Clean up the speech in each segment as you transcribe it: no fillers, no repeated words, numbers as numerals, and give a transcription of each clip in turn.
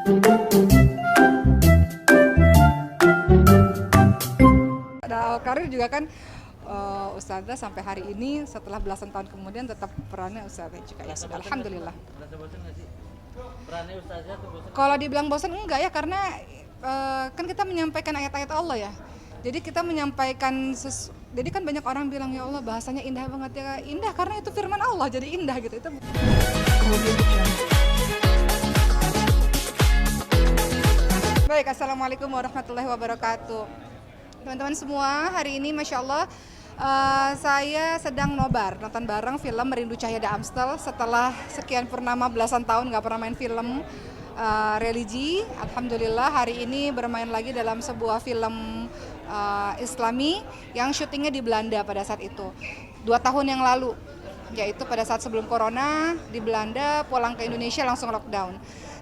Ada karir juga kan, Ustazah sampai hari ini setelah belasan tahun kemudian tetap perannya Ustazah juga ya sudah, alhamdulillah. Berasa bosan nggak sih? Perannya Ustazah tuh bosan? Kalau dibilang bosan enggak ya, karena kan kita menyampaikan ayat-ayat Allah ya. Jadi kita menyampaikan jadi kan banyak orang bilang ya Allah bahasanya indah banget ya, indah karena itu firman Allah jadi indah gitu. Itu baik, assalamualaikum warahmatullahi wabarakatuh. Teman-teman semua, hari ini Masya Allah saya sedang nonton bareng film Merindu Cahaya Da Amstel setelah sekian purnama belasan tahun nggak pernah main film religi. Alhamdulillah hari ini bermain lagi dalam sebuah film Islami yang syutingnya di Belanda pada saat itu 2 tahun yang lalu, yaitu pada saat sebelum corona di Belanda, pulang ke Indonesia langsung lockdown.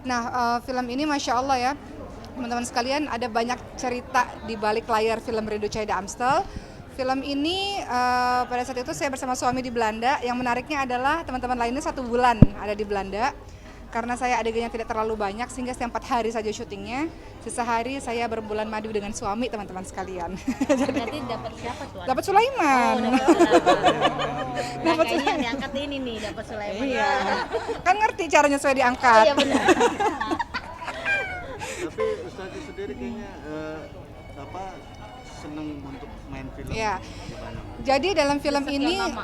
Nah, film ini Masya Allah ya teman-teman sekalian, ada banyak cerita di balik layar film Merindu Cahaya Da Amstel. Film ini pada saat itu saya bersama suami di Belanda. Yang menariknya adalah teman-teman lainnya 1 bulan ada di Belanda. Karena saya adegannya tidak terlalu banyak sehingga setiap 4 hari saja syutingnya. Sisa hari saya berbulan madu dengan suami teman-teman sekalian. Jadi dapat siapa tuh? Dapat Sulaiman. Oh, dapat Sulaiman. Nah, Dapat kayaknya yang diangkat ini nih, dapat Sulaiman. Iya. Kan ngerti caranya saya diangkat. Iya benar. Tapi Ustazah sendiri kayaknya seneng untuk main film. Iya. Gimana? Jadi dalam film Sekian ini lama.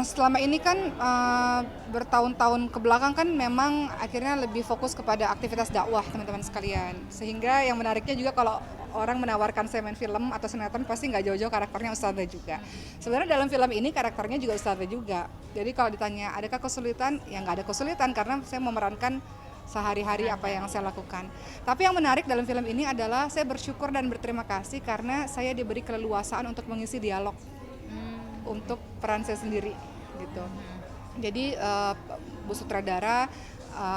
selama ini kan bertahun-tahun ke belakang kan memang akhirnya lebih fokus kepada aktivitas dakwah teman-teman sekalian. Sehingga yang menariknya juga kalau orang menawarkan saya main film atau sinetron pasti nggak jauh-jauh karakternya Ustazah juga. Sebenarnya dalam film ini karakternya juga Ustazah juga. Jadi kalau ditanya adakah kesulitan, ya nggak ada kesulitan karena saya memerankan sehari-hari apa yang saya lakukan. Tapi yang menarik dalam film ini adalah saya bersyukur dan berterima kasih karena saya diberi keleluasaan untuk mengisi dialog untuk peran saya sendiri gitu. Jadi Bu Sutradara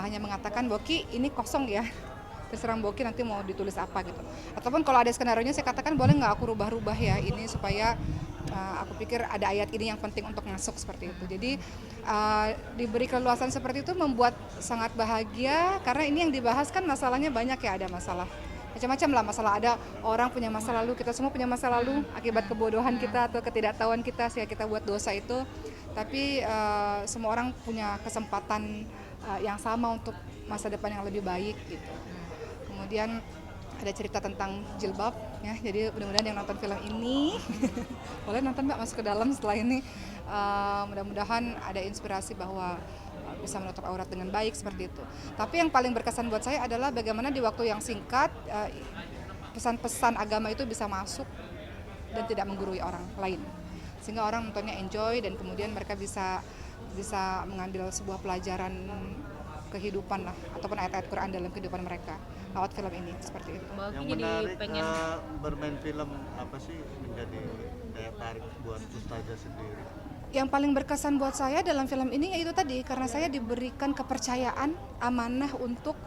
hanya mengatakan Boki ini kosong ya, terserah Boki nanti mau ditulis apa gitu. Ataupun kalau ada skenarionya saya katakan boleh nggak aku rubah-rubah ya ini supaya aku pikir ada ayat ini yang penting untuk masuk seperti itu. Jadi diberi keleluasan seperti itu membuat sangat bahagia karena ini yang dibahas kan masalahnya banyak ya, ada masalah macam-macam lah, masalah ada orang punya masa lalu, kita semua punya masa lalu akibat kebodohan kita atau ketidaktahuan kita sehingga kita buat dosa itu. Tapi semua orang punya kesempatan yang sama untuk masa depan yang lebih baik gitu. Kemudian ada cerita tentang jilbab ya, jadi mudah-mudahan yang nonton film ini boleh nonton Mbak, masuk ke dalam setelah ini, mudah-mudahan ada inspirasi bahwa bisa menutup aurat dengan baik seperti itu. Tapi yang paling berkesan buat saya adalah bagaimana di waktu yang singkat pesan-pesan agama itu bisa masuk dan tidak menggurui orang lain, sehingga orang nontonnya enjoy dan kemudian mereka bisa mengambil sebuah pelajaran kehidupan lah ataupun ayat-ayat Quran dalam kehidupan mereka lewat film ini seperti itu. Yang Jadi menarik pengen bermain film apa sih menjadi daya tarik buat Ustazah sendiri? Yang paling berkesan buat saya dalam film ini yaitu tadi karena saya diberikan kepercayaan amanah untuk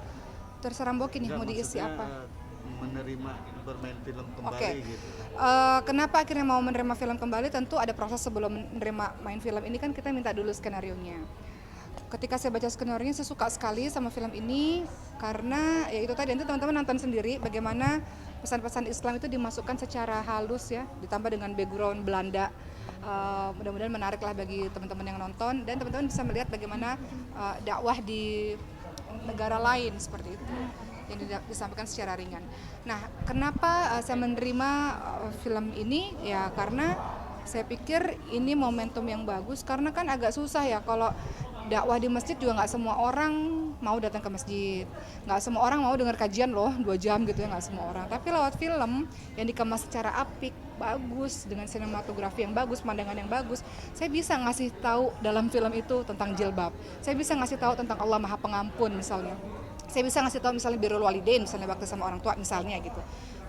terserah Boki nih mau diisi apa. Menerima bermain film kembali Oke. gitu. Kenapa akhirnya mau menerima film kembali? Tentu ada proses sebelum menerima main film ini kan kita minta dulu skenarionya. Ketika saya baca skenarionya saya suka sekali sama film ini karena ya itu tadi, nanti teman-teman nonton sendiri bagaimana pesan-pesan Islam itu dimasukkan secara halus ya, ditambah dengan background Belanda. Mudah-mudahan menarik lah bagi teman-teman yang nonton dan teman-teman bisa melihat bagaimana dakwah di negara lain seperti itu yang disampaikan secara ringan. Nah, kenapa saya menerima film ini? Ya karena saya pikir ini momentum yang bagus karena kan agak susah ya kalau dakwah di masjid juga nggak semua orang mau datang ke masjid, nggak semua orang mau dengar kajian loh 2 jam gitu ya, nggak semua orang. Tapi lewat film yang dikemas secara apik, bagus dengan sinematografi yang bagus, pandangan yang bagus, saya bisa ngasih tahu dalam film itu tentang jilbab. Saya bisa ngasih tahu tentang Allah Maha Pengampun misalnya. Saya bisa ngasih tahu misalnya birrul walidain, misalnya bakti sama orang tua misalnya gitu.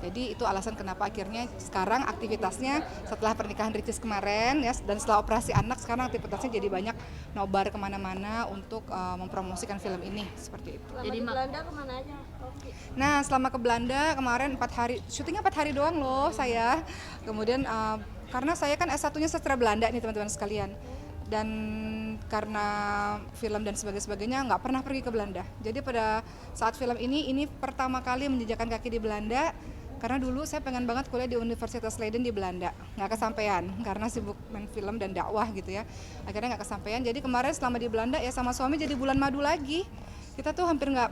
Jadi itu alasan kenapa akhirnya sekarang aktivitasnya setelah pernikahan Ricis kemarin ya, dan setelah operasi anak sekarang aktivitasnya jadi banyak nobar kemana-mana untuk mempromosikan film ini seperti itu. jadi Di Belanda kemana aja? Oke. Nah selama ke Belanda kemarin 4 hari, syutingnya 4 hari doang loh saya. Kemudian karena saya kan S1-nya sastra Belanda nih teman-teman sekalian. dan karena film dan sebagainya nggak pernah pergi ke Belanda. Jadi pada saat film ini pertama kali menjejakkan kaki di Belanda, karena dulu saya pengen banget kuliah di Universitas Leiden di Belanda, nggak kesampaian karena sibuk main film dan dakwah gitu ya, akhirnya nggak kesampaian. Jadi kemarin selama di Belanda ya sama suami jadi bulan madu lagi. Kita tuh hampir nggak,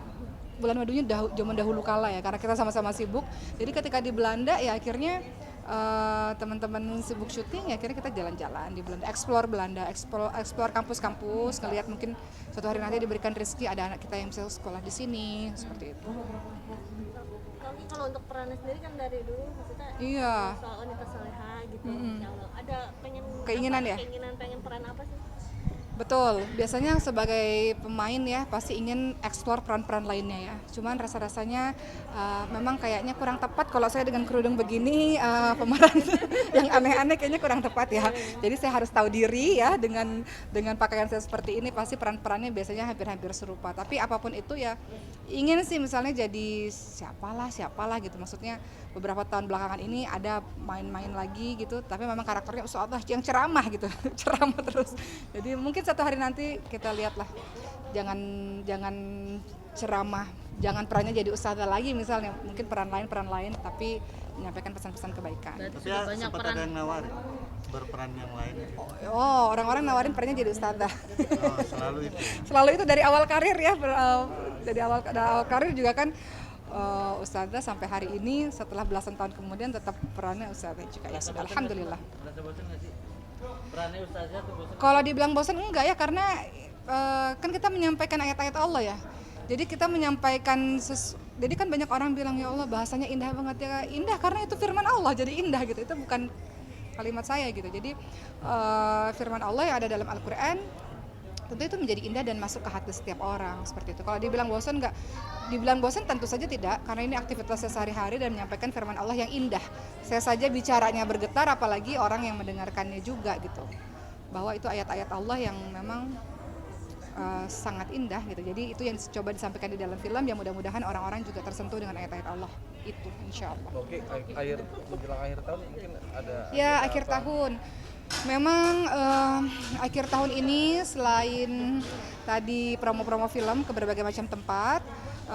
bulan madunya zaman dahulu kala ya, karena kita sama-sama sibuk. Jadi ketika di Belanda ya akhirnya teman-teman sibuk syuting ya akhirnya kita jalan-jalan di Belanda, explore kampus-kampus, ngelihat mungkin suatu hari nanti diberikan rezeki ada anak kita yang bisa sekolah di sini, seperti itu. Kalau untuk perannya sendiri kan dari dulu maksudnya Iya. soal wanita soleha gitu. Ya Allah, ada Keinginan ya? Keinginan pengen peran apa sih? Betul, biasanya sebagai pemain ya pasti ingin eksplor peran-peran lainnya ya. Cuman rasa-rasanya memang kayaknya kurang tepat kalau saya dengan kerudung begini, pemeran yang aneh-aneh kayaknya kurang tepat ya. Jadi saya harus tahu diri ya, dengan pakaian saya seperti ini pasti peran-perannya biasanya hampir-hampir serupa. Tapi apapun itu ya ingin sih misalnya jadi siapalah gitu. Maksudnya beberapa tahun belakangan ini ada main-main lagi gitu, tapi memang karakternya ustadzah yang ceramah gitu, ceramah terus. Jadi mungkin satu hari nanti kita lihatlah, jangan ceramah, jangan perannya jadi ustadzah lagi misalnya, mungkin peran lain tapi menyampaikan pesan-pesan kebaikan. Berarti Tapi sudah ya banyak sempat peran. ada yang nawarin berperan yang lain. Oh, orang-orang nawarin perannya jadi ustadzah. Oh, selalu itu. Selalu itu dari awal karir ya, dari awal karir juga kan ustadzah sampai hari ini setelah belasan tahun kemudian tetap perannya ustadzah juga ya. Alhamdulillah. Merasa bosan nggak sih? Perannya ustazah tuh bosan? Kalau dibilang bosan enggak ya, karena kan kita menyampaikan ayat-ayat Allah ya. Jadi kita menyampaikan jadi kan banyak orang bilang ya Allah bahasanya indah banget ya. Indah karena itu firman Allah jadi indah gitu. Itu bukan kalimat saya gitu. Jadi firman Allah yang ada dalam Al-Qur'an tentu itu menjadi indah dan masuk ke hati setiap orang seperti itu. Kalau dibilang bosan enggak? Dibilang bosan tentu saja tidak, karena ini aktivitas saya sehari-hari dan menyampaikan firman Allah yang indah. Saya saja bicaranya bergetar, apalagi orang yang mendengarkannya juga gitu. Bahwa itu ayat-ayat Allah yang memang sangat indah gitu. Jadi itu yang coba disampaikan di dalam film, yang mudah-mudahan orang-orang juga tersentuh dengan ayat-ayat Allah itu, insya Allah. Oke, menjelang akhir tahun mungkin ada Ya, agenda akhir apa? tahun. Memang akhir tahun ini selain tadi promo-promo film ke berbagai macam tempat,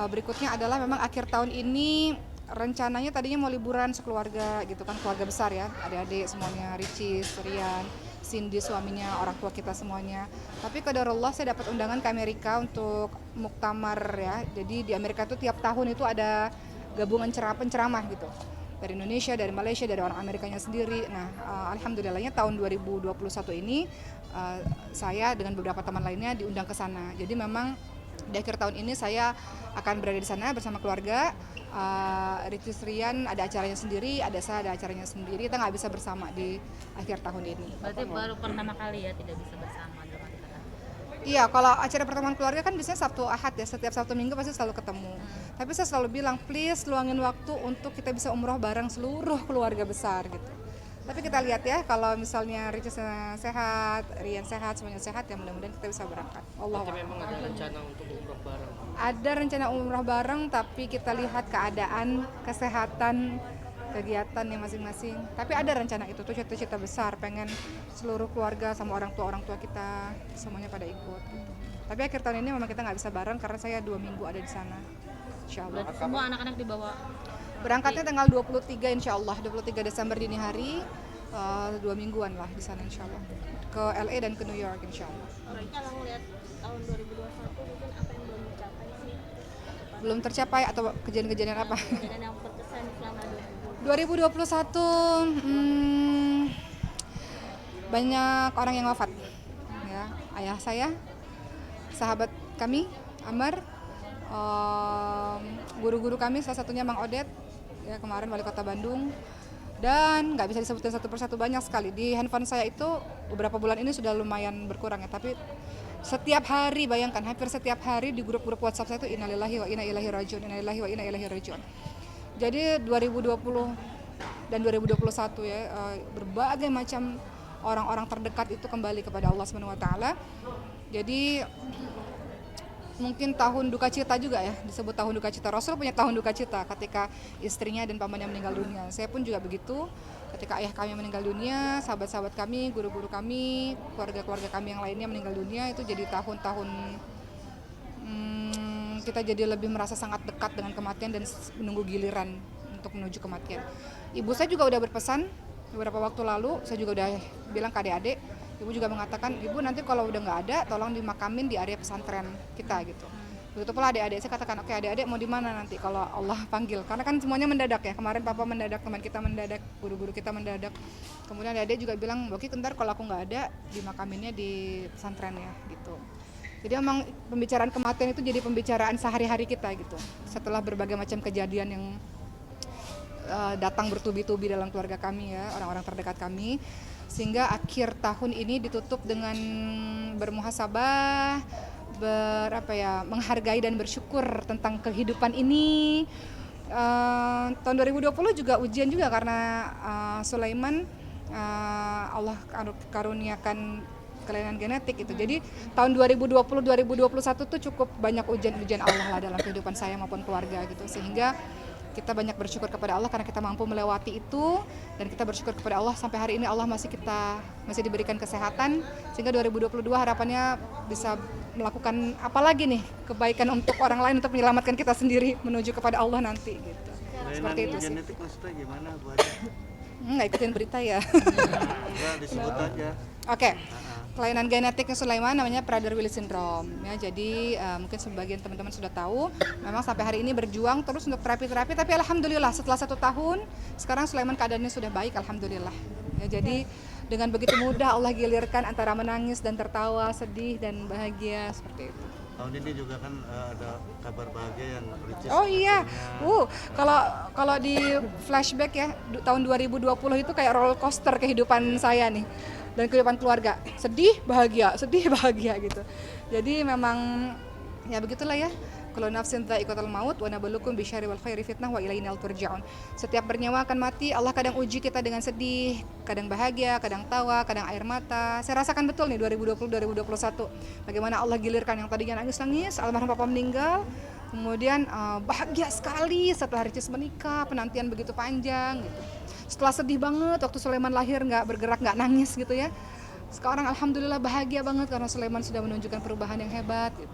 berikutnya adalah memang akhir tahun ini rencananya tadinya mau liburan sekeluarga gitu kan, keluarga besar ya, adik-adik semuanya, Ricis, Rian, Cindy suaminya, orang tua kita semuanya. Tapi qadarullah saya dapat undangan ke Amerika untuk muktamar ya. Jadi di Amerika itu tiap tahun itu ada gabungan penceramah gitu. Dari Indonesia, dari Malaysia, dari orang Amerikanya sendiri. Nah, alhamdulillahnya tahun 2021 ini saya dengan beberapa teman lainnya diundang ke sana. Jadi memang di akhir tahun ini saya akan berada di sana bersama keluarga. Ricis Rian ada acaranya sendiri, ada saya ada acaranya sendiri. Kita nggak bisa bersama di akhir tahun ini. Berarti baru pertama kali ya tidak bisa bersama dalam arti kata. Iya, kalau acara pertemuan keluarga kan biasanya Sabtu Ahad ya, setiap Sabtu Minggu pasti selalu ketemu. Tapi saya selalu bilang, please luangin waktu untuk kita bisa umroh bareng seluruh keluarga besar gitu. Tapi kita lihat ya, kalau misalnya Ricis sehat, Rian sehat, semuanya sehat, ya mudah-mudahan kita bisa berangkat. Allah. Memang ada rencana untuk umroh bareng. Ada rencana umroh bareng, tapi kita lihat keadaan, kesehatan, kegiatannya masing-masing. Tapi ada rencana itu tuh, cita-cita besar, pengen seluruh keluarga sama orang tua kita semuanya pada ikut. Gitu. Tapi akhir tahun ini memang kita nggak bisa bareng karena saya 2 minggu ada di sana. Insya Allah. Berarti semua anak-anak dibawa. Berangkatnya tanggal 23 insya Allah, 23 Desember dini hari, 2 mingguan lah di sana insya Allah. Ke LA dan ke New York insya Allah. Kalau ngeliat tahun 2021 mungkin apa yang belum tercapai sih? Belum tercapai atau kejadian-kejadian apa? Kejadian yang berkesan selama 2021 banyak orang yang wafat ya, ayah saya, sahabat kami Amar, guru-guru kami salah satunya Mang Odet ya, kemarin wali kota Bandung, dan nggak bisa disebutin satu persatu, banyak sekali. Di handphone saya itu beberapa bulan ini sudah lumayan berkurang ya, tapi setiap hari, bayangkan hampir setiap hari di grup-grup WhatsApp saya itu innalillahi wa inna ilaihi rajiun, innalillahi wa inna ilaihi rajiun. Jadi 2020 dan 2021 ya, berbagai macam orang-orang terdekat itu kembali kepada Allah Subhanahu wa taala. Jadi mungkin tahun duka cita juga ya, disebut tahun duka cita. Rasul punya tahun duka cita ketika istrinya dan pamannya meninggal dunia. Saya pun juga begitu, ketika ayah kami meninggal dunia, sahabat-sahabat kami, guru-guru kami, keluarga-keluarga kami yang lainnya meninggal dunia, itu jadi tahun-tahun kita jadi lebih merasa sangat dekat dengan kematian dan menunggu giliran untuk menuju kematian. Ibu saya juga udah berpesan beberapa waktu lalu, saya juga udah bilang ke adik-adik, ibu juga mengatakan, ibu nanti kalau udah nggak ada, tolong dimakamin di area pesantren kita gitu. Begitu pula adik-adik saya katakan, oke adik-adik mau di mana nanti kalau Allah panggil, karena kan semuanya mendadak ya, kemarin papa mendadak, teman kita mendadak, guru-guru kita mendadak. Kemudian adik-adik juga bilang, Boki ntar kalau aku nggak ada, dimakaminnya di pesantren ya gitu. Jadi memang pembicaraan kematian itu jadi pembicaraan sehari-hari kita gitu. Setelah berbagai macam kejadian yang datang bertubi-tubi dalam keluarga kami ya, orang-orang terdekat kami, sehingga akhir tahun ini ditutup dengan bermuhasabah, menghargai dan bersyukur tentang kehidupan ini. Tahun 2020 juga ujian juga karena Sulaiman Allah karuniakan kelainan genetik gitu. Jadi tahun 2020-2021 tuh cukup banyak ujian-ujian Allah lah dalam kehidupan saya maupun keluarga gitu. Sehingga kita banyak bersyukur kepada Allah karena kita mampu melewati itu, dan kita bersyukur kepada Allah sampai hari ini Allah masih diberikan kesehatan, sehingga 2022 harapannya bisa melakukan apa lagi nih kebaikan untuk orang lain, untuk menyelamatkan kita sendiri menuju kepada Allah nanti gitu. Seperti itu sih. Genetik maksudnya gimana Bu Ade? Nggak ikutin berita ya. Enggak, disebut aja. Oke. Kelainan genetiknya Sulaiman namanya Prader-Willi syndrome ya. Jadi mungkin sebagian teman-teman sudah tahu, memang sampai hari ini berjuang terus untuk terapi-terapi, tapi alhamdulillah setelah 1 tahun sekarang Sulaiman keadaannya sudah baik, alhamdulillah ya. Jadi dengan begitu mudah Allah gilirkan antara menangis dan tertawa, sedih dan bahagia, seperti itu. Tahun ini juga kan ada kabar bahagia yang Ricis. Oh iya, kalau di flashback ya, tahun 2020 itu kayak roller coaster kehidupan saya nih dan kehidupan keluarga, sedih bahagia gitu. Jadi memang ya begitulah ya. Kullu nafsin dha'iqatul maut wa nabluukum bisyarri wal khairi fitnah wa ilaina turja'un. Setiap bernyawa akan mati, Allah kadang uji kita dengan sedih, kadang bahagia, kadang tawa, kadang air mata. Saya rasakan betul nih 2020-2021. Bagaimana Allah gilirkan yang tadinya nangis-nangis, almarhum papa meninggal, kemudian bahagia sekali setelah Ricis menikah, penantian begitu panjang gitu. Setelah sedih banget waktu Sulaiman lahir, nggak bergerak, nggak nangis gitu ya. Sekarang alhamdulillah bahagia banget karena Sulaiman sudah menunjukkan perubahan yang hebat gitu.